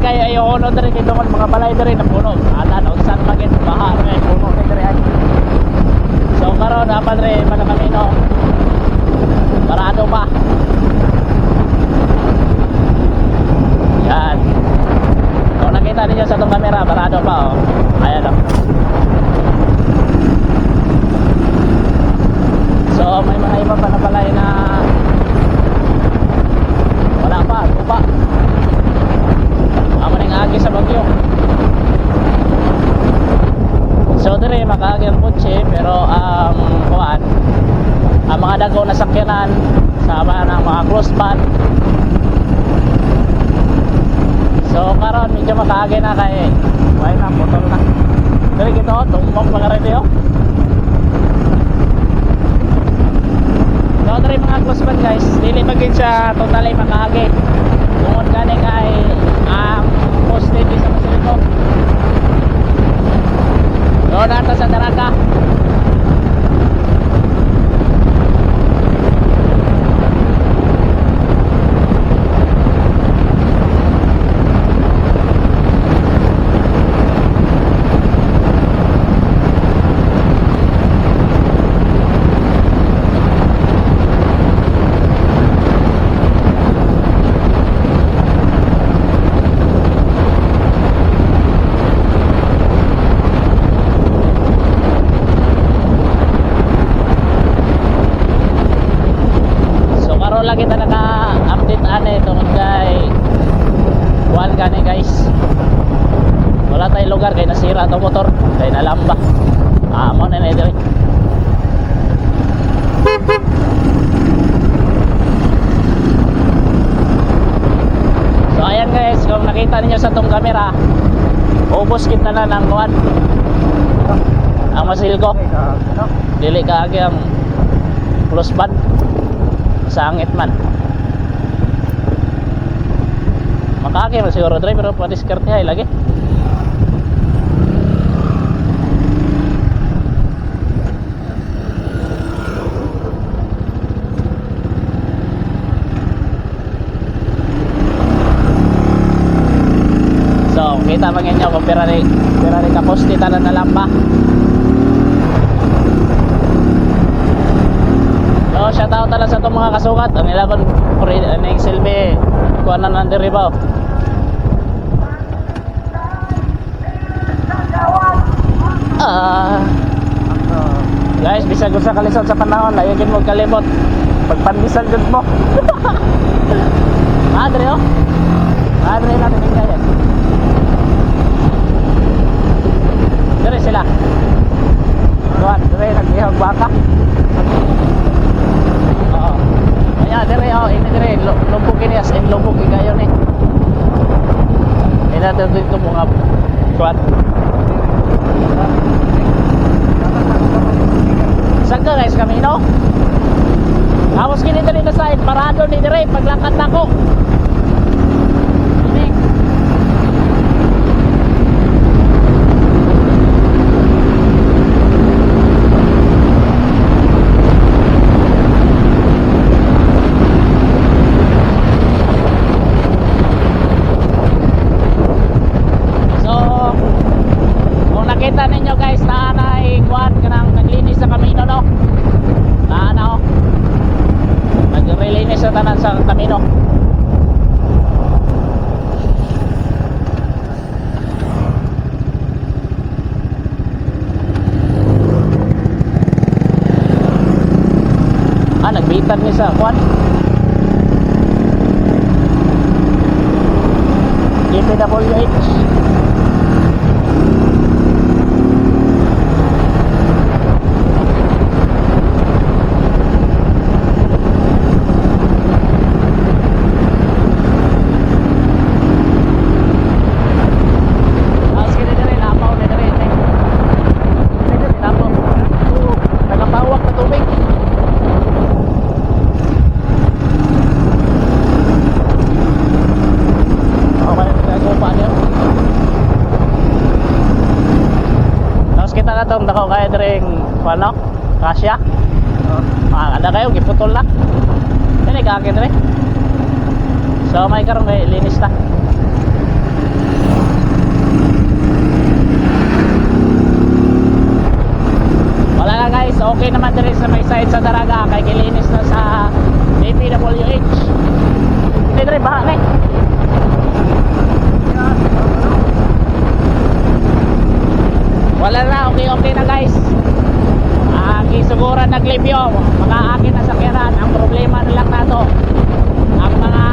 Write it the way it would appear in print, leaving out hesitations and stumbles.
kayo ay uno diri kay tungod mga balay diri na puno. Ala na usan magin baha na puno kay diri ay. So karon dapat diri man kamino. Parado pa. Yan. Kung nakita niyo sa itong camera, parado pa oh. Ayan oh. So may mga iba pa na balay na wala pa, lupa. Amo ning agi sa bagyo. So dire makaagi ang kotse pero kuan ang mga dagaw na sakyanan sama ng mga close van. So karon medyo makaagi na kay wala na putol na. Dire kito tumbok mga radio. So dire mga close van guys, dili magin siya totally makaagi. Tungod gani kay poste di sa Masilito. So nata sa Daraga. Lagi kita naka-update ane tungod kay kuan gani guys. Wala tay lugar kay nasira to motor, kay nalamba. Mo na na diri. So ayan guys, kung nakita niyo sa tong camera, ubos kita na ng kuan. Ang Masilgo. Dili kaagi ang close band. Sangit man. Makake man siguro driver pero pa-discarte hay lagi. So, kita man inyo kung pira ni kaposte tanan na lamba. So, shout out talaga sa itong mga kasukat. Ang ilaban ng silbi kuha na nandiri ba guys, bisag sa kalisod sa panahon layagin mo kalimot pagpandisan dyan mo. Madre oh, madre natin yung kaya dire sila kuhan, dire nag-ihag baka. Ya dire oh, ini dire lubuk ini as in lubuk igayon eh. Ina dito mga kuat. Saka guys kami no. Tapos kini diri na side parado ni dire paglakad nako. Ini kita ninyo guys na anay kuan kanang naglinis sa kamino no. Na ano nagrelinis sa tanan sa kamino. Nagbitan ni sa kuan DPWH. Tong dako kaya dring ano? Kasya. Ada kayo giputol na. Ini kaagin dre. So may karon may linis ta. basura naglibyo, mga akin na sakyanan. Ang problema na lang nato, ang mga